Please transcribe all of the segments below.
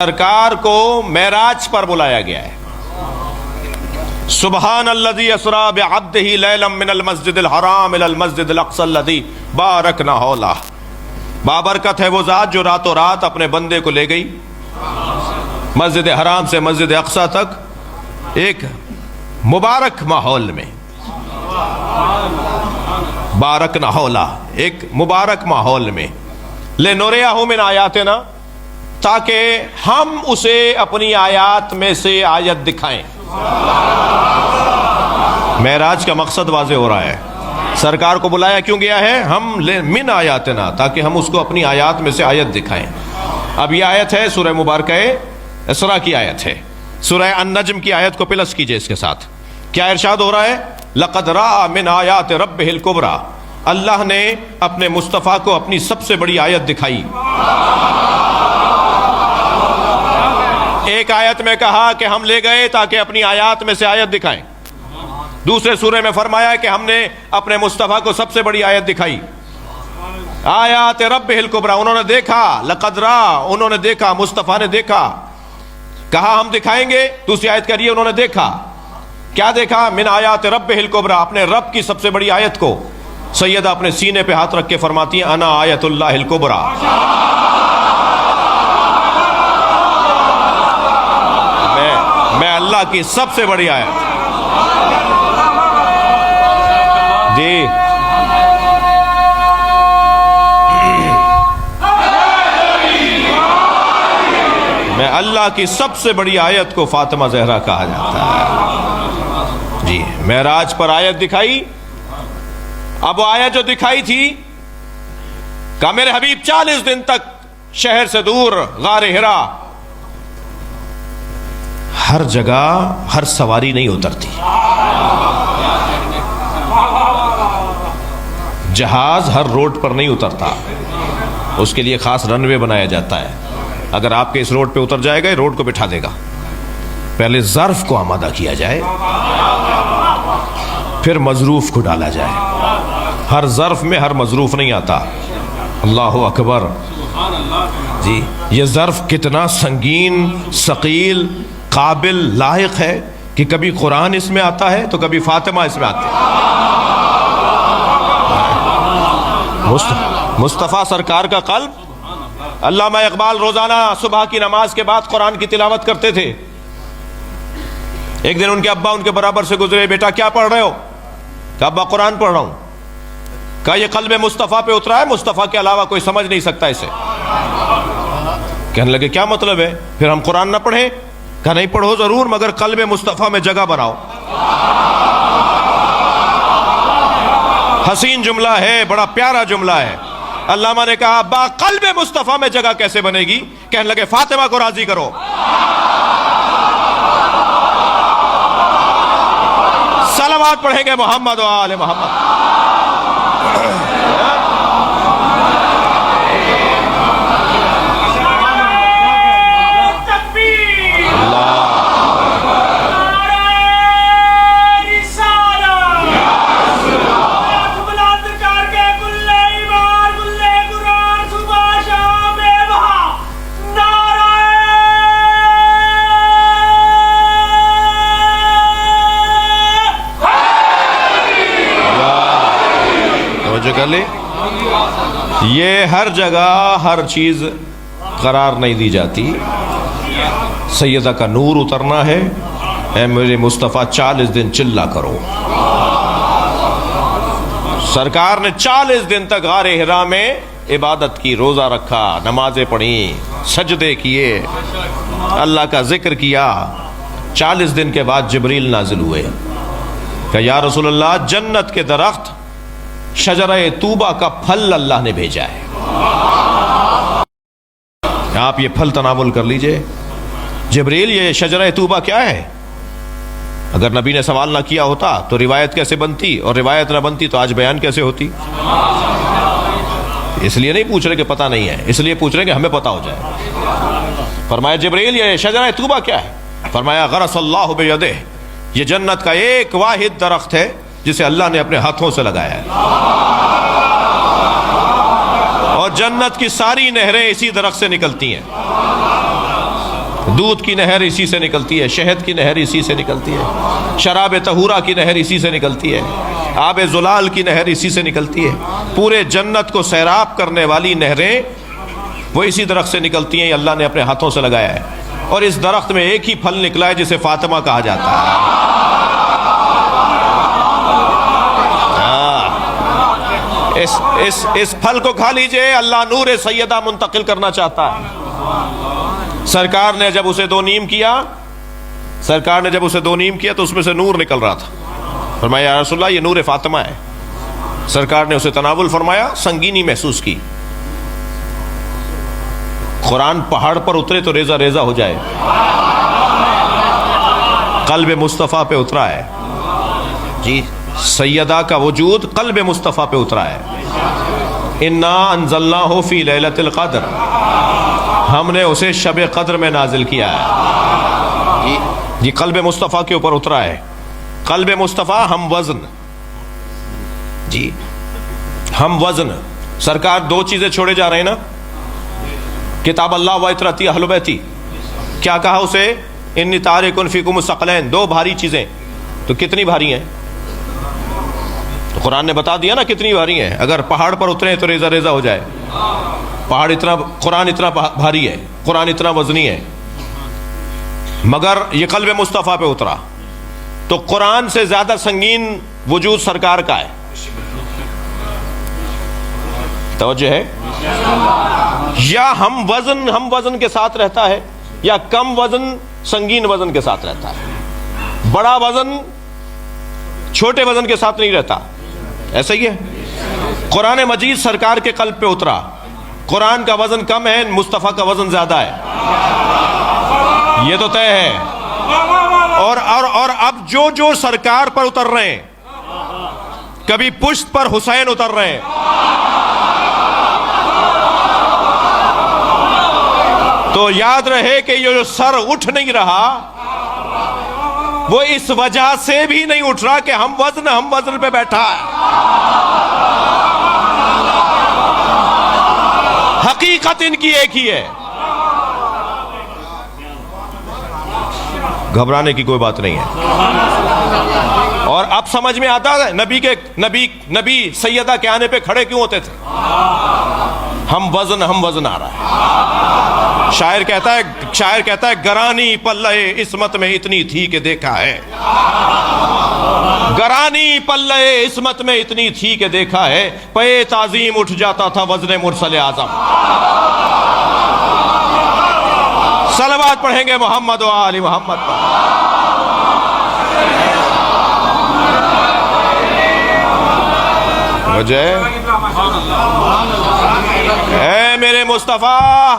سرکار کو معراج پر بلایا گیا ہے. سبحان الذی اسریٰ بعبدہ لیلا من المسجد الحرام الی المسجد الاقصی الذی بارکنا حولہ. بابرکت ہے وہ ذات جو راتوں رات اپنے بندے کو لے گئی مسجد حرام سے مسجد اقصی تک ایک مبارک ماحول میں. بارکنا حولہ، ایک مبارک ماحول میں. لنریہ من آیاتنا، تاکہ ہم اسے اپنی آیات میں سے آیت دکھائیں. معراج کا مقصد واضح ہو رہا ہے. سرکار کو بلایا کیوں گیا ہے؟ ہم من آیاتنا، تاکہ ہم اس کو اپنی آیات میں سے آیت دکھائیں. اب یہ آیت ہے سورہ مبارکہ اسراء کی آیت ہے. سورہ النجم کی آیت کو پلس کیجئے اس کے ساتھ. کیا ارشاد ہو رہا ہے؟ لقد رأى من آیات ربہ الکبریٰ. اللہ نے اپنے مصطفیٰ کو اپنی سب سے بڑی آیت دکھائی. ایک آیت میں کہا کہ ہم لے گئے تاکہ اپنی آیات میں سے آیت دکھائیں. دوسرے سورے میں فرمایا کہ ہم نے اپنے مصطفیٰ کو سب سے بڑی آیت دکھائی. آیات ربہ الکبریٰ، انہوں نے دیکھا. لقد رأى، انہوں نے دیکھا، مصطفیٰ نے دیکھا. کہا ہم دکھائیں گے. دوسری آیت کریے انہوں نے دیکھا. کیا دیکھا؟ من آیات ربہ الکبریٰ، اپنے رب کی سب سے بڑی آیت کو. سیدہ اپنے سینے پہ ہاتھ رکھ کے فرماتی ہیں انا آیت اللہ الکبریٰ. میں اللہ کی سب سے بڑی آیت. جی میں اللہ کی سب سے بڑی آیت کو فاطمہ زہرا کہا جاتا ہے. جی معراج پر آیت دکھائی. اب وہ آیت جو دکھائی تھی، کہا میرے حبیب 40 دن تک شہر سے دور غار حرا، ہر جگہ ہر سواری نہیں اترتی. جہاز ہر روڈ پر نہیں اترتا، اس کے لیے خاص رن وے بنایا جاتا ہے. اگر آپ کے اس روڈ پہ اتر جائے گا یہ روڈ کو بٹھا دے گا. پہلے ظرف کو آمادہ کیا جائے، پھر مظروف کو ڈالا جائے. ہر ظرف میں ہر مظروف نہیں آتا. اللہ اکبر. جی یہ ظرف کتنا سنگین، ثقیل، قابل، لائق ہے کہ کبھی قرآن اس میں آتا ہے تو کبھی فاطمہ اس میں آتی ہے. مصطفیٰ سرکار کا قلب. علامہ اقبال روزانہ صبح کی نماز کے بعد قرآن کی تلاوت کرتے تھے. ایک دن ان کے ابا ان کے برابر سے گزرے. بیٹا کیا پڑھ رہے ہو؟ کہا ابا قرآن پڑھ رہا ہوں. کہا یہ قلب مصطفیٰ پہ اترا ہے، مصطفیٰ کے علاوہ کوئی سمجھ نہیں سکتا اسے. کہنے لگے کیا مطلب ہے؟ پھر ہم قرآن نہ پڑھیں؟ کہا نہیں پڑھو ضرور، مگر قلب مصطفیٰ میں جگہ بناؤ. حسین جملہ ہے، بڑا پیارا جملہ ہے. علامہ نے کہا ابا قلب مصطفیٰ میں جگہ کیسے بنے گی؟ کہنے لگے فاطمہ کو راضی کرو. صلوات پڑھیں گے محمد و آل محمد. یہ ہر جگہ ہر چیز قرار نہیں دی جاتی. سیدہ کا نور اترنا ہے. اے میرے مصطفیٰ 40 دن چلا کرو. سرکار نے 40 دن تک غار حرا میں عبادت کی، روزہ رکھا، نمازیں پڑھی، سجدے کیے، اللہ کا ذکر کیا. 40 دن کے بعد جبریل نازل ہوئے کہ یا رسول اللہ جنت کے درخت شجرہ طوبہ کا پھل اللہ نے بھیجا ہے، آپ یہ پھل تناول کر لیجئے. جبریل یہ شجرہ طوبہ کیا ہے؟ اگر نبی نے سوال نہ کیا ہوتا تو روایت کیسے بنتی، اور روایت نہ بنتی تو آج بیان کیسے ہوتی؟ اس لیے نہیں پوچھ رہے کہ پتہ نہیں ہے، اس لیے پوچھ رہے کہ ہمیں پتہ ہو جائے. فرمایا جبریل یہ شجرہ طوبہ کیا ہے؟ فرمایا غرس اللہ بیدہ، یہ جنت کا ایک واحد درخت ہے جسے اللہ نے اپنے ہاتھوں سے لگایا ہے، اور جنت کی ساری نہریں اسی درخت سے نکلتی ہیں. دودھ کی نہر اسی سے نکلتی ہے، شہد کی نہر اسی سے نکلتی ہے، شراب طہورہ کی نہر اسی سے نکلتی ہے، آب زلال کی نہر اسی سے نکلتی ہے۔ پورے جنت کو سیراب کرنے والی نہریں وہ اسی درخت سے نکلتی ہیں، اللہ نے اپنے ہاتھوں سے لگایا ہے۔ اور اس درخت میں ایک ہی پھل نکلا ہے جسے فاطمہ کہا جاتا ہے۔ اس پھل کو کھا لیجئے، اللہ نور سیدہ منتقل کرنا چاہتا ہے۔ سرکار نے جب اسے دو نیم کیا تو اس میں سے نور نکل رہا تھا۔ فرمایا یا رسول اللہ یہ نور فاطمہ ہے۔ سرکار نے اسے تناول فرمایا، سنگینی محسوس کی۔ قرآن پہاڑ پر اترے تو ریزہ ریزہ ہو جائے، قلب مصطفیٰ پہ اترا ہے جی، سیدہ کا وجود قلب مصطفیٰ پہ اترا ہے۔ انا انزلناہ فی لیلۃ القدر، ہم نے اسے شب قدر میں نازل کیا ہے۔ یہ قلب مصطفیٰ کے اوپر اترا ہے۔ قلب مصطفیٰ ہم وزن جی، ہم وزن۔ سرکار دو چیزیں چھوڑے جا رہے ہیں نا، کتاب اللہ و اطرتی اہل بیتی۔ کیا کہا اسے؟ انی تارک فیکم الثقلین، دو بھاری چیزیں۔ تو کتنی بھاری ہیں؟ تو قرآن نے بتا دیا نا کتنی بھاری ہیں۔ اگر پہاڑ پر اترے تو ریزہ ریزہ ہو جائے۔ قرآن اتنا بھاری ہے، قرآن اتنا وزنی ہے، مگر یہ قلب مصطفیٰ پہ اترا تو قرآن سے زیادہ سنگین وجود سرکار کا ہے۔ توجہ ہے؟ یا ہم وزن کے ساتھ رہتا ہے، یا کم وزن سنگین وزن کے ساتھ رہتا ہے۔ بڑا وزن چھوٹے وزن کے ساتھ نہیں رہتا، ایسا ہی ہے۔ قرآن مجید سرکار کے قلب پہ اترا، قرآن کا وزن کم ہے، مصطفیٰ کا وزن زیادہ ہے، یہ تو طے ہے۔ اور اب جو سرکار پر اتر رہے ہیں، کبھی پشت پر حسین اتر رہے ہیں، تو یاد رہے کہ یہ جو سر اٹھ نہیں رہا وہ اس وجہ سے بھی نہیں اٹھ رہا کہ ہم وزن پہ بیٹھا ہے۔ حقیقت ان کی ایک ہی ہے، گھبرانے کی کوئی بات نہیں ہے۔ اور اب سمجھ میں آتا ہے نبی سیدہ کے آنے پہ کھڑے کیوں ہوتے تھے؟ ہم وزن آ رہا ہے۔ شاعر کہتا ہے گرانی پلے عصمت میں اتنی تھی کہ دیکھا ہے، گرانی پلے عصمت میں اتنی تھی کہ دیکھا ہے، پے تعظیم اٹھ جاتا تھا وزن مرسل اعظم۔ صلوات پڑھیں گے محمد و آل محمد پر۔ اے میرے مصطفیٰ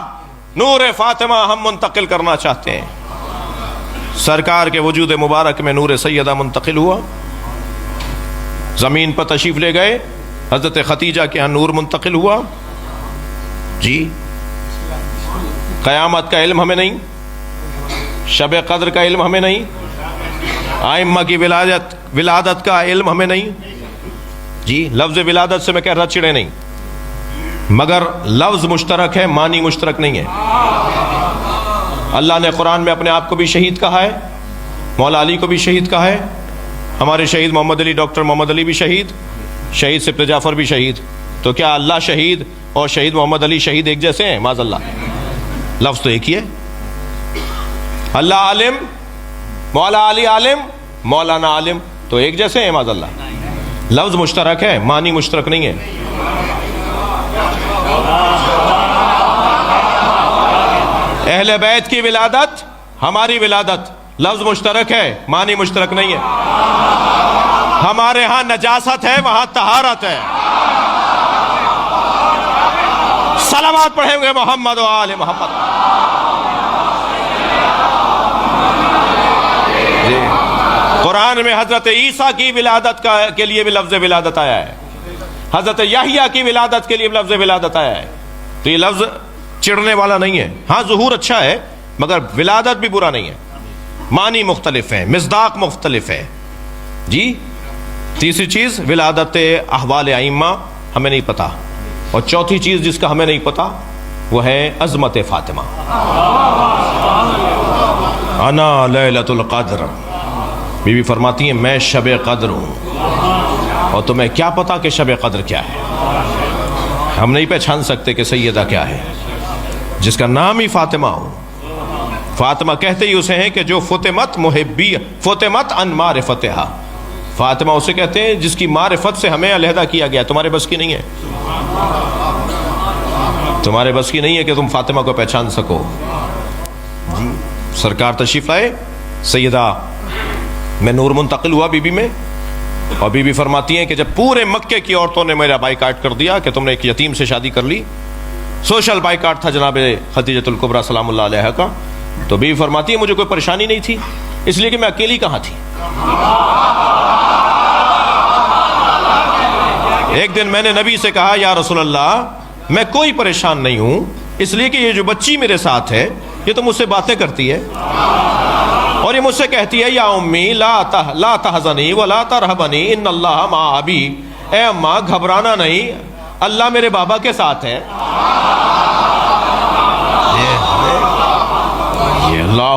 نور فاطمہ ہم منتقل کرنا چاہتے ہیں۔ سرکار کے وجود مبارک میں نور سیدہ منتقل ہوا، زمین پر تشریف لے گئے، حضرت خدیجہ کے ہاں نور منتقل ہوا جی۔ قیامت کا علم ہمیں نہیں، شب قدر کا علم ہمیں نہیں، ائمہ کی ولادت کا علم ہمیں نہیں جی۔ لفظ ولادت سے میں کہہ رہا چڑے نہیں، مگر لفظ مشترک ہے، معنی مشترک نہیں ہے۔ اللہ نے قرآن میں اپنے آپ کو بھی شہید کہا ہے، مولا علی کو بھی شہید کہا ہے، ہمارے شہید محمد علی، ڈاکٹر محمد علی بھی شہید سپر جعفر بھی شہید۔ تو کیا اللہ شہید اور شہید محمد علی شہید ایک جیسے ہیں؟ معاذ اللہ، لفظ تو ایک ہی ہے۔ اللہ عالم، مولا علی عالم، مولانا عالم، تو ایک جیسے ہیں معاذ اللہ۔ لفظ مشترک ہے، معنی مشترک نہیں ہے۔ اہل بیت کی ولادت، ہماری ولادت، لفظ مشترک ہے، معنی مشترک نہیں ہے۔ ہمارے ہاں نجاست ہے، وہاں طہارت ہے۔ صلوات پڑھیں گے محمد و آل محمد۔ قرآن میں حضرت عیسیٰ کی ولادت کے لیے بھی لفظ ولادت آیا ہے، حضرت یحییٰ کی ولادت کے لیے بھی لفظ ولادت آیا ہے۔ تو یہ لفظ چڑھنے والا نہیں ہے، ہاں ظہور اچھا ہے مگر ولادت بھی برا نہیں ہے۔ معنی مختلف ہیں، مصداق مختلف ہے جی۔ تیسری چیز ولادت احوال ائمہ ہمیں نہیں پتا، اور چوتھی چیز جس کا ہمیں نہیں پتا وہ ہے عظمت فاطمہ۔ انا لیلۃ القدر، بیوی فرماتی ہیں میں شب قدر ہوں، اور تمہیں کیا پتا کہ شب قدر کیا ہے؟ ہم نہیں پہچان سکتے کہ سیدہ کیا ہے، جس کا نام ہی فاطمہ ہو۔ فاطمہ کہتے ہی اسے ہیں کہ جو فتمت محبی فتمت ان معرفتہا، فاطمہ اسے کہتے ہیں جس کی معرفت سے ہمیں علیحدہ کیا گیا۔ تمہارے بس کی نہیں ہے، تمہارے بس کی نہیں ہے کہ تم فاطمہ کو پہچان سکو۔ جی سرکار تشریف لائے، سیدہ میں نور منتقل ہوا بی بی میں، اور بی بی فرماتی ہیں کہ جب پورے مکے کی عورتوں نے میرا بائیکاٹ کر دیا کہ تم نے ایک یتیم سے شادی کر لی، سوشل بائیکاٹ تھا جناب خدیجۃ الکبریٰ سلام اللہ علیہا کا، تو بی بی فرماتی ہے مجھے کوئی پریشانی نہیں تھی، اس لیے کہ میں اکیلی کہاں تھی۔ ایک دن میں نے نبی سے کہا یا رسول اللہ میں کوئی پریشان نہیں ہوں، اس لیے کہ یہ جو بچی میرے ساتھ ہے یہ تو مجھ سے باتیں کرتی ہے، اور یہ مجھ سے کہتی ہے یا امی لا تحزنی ولا ترہبنی ان اللہ مع ابی، اے اماں گھبرانا نہیں، اللہ میرے بابا کے ساتھ ہے۔ یہ اللہ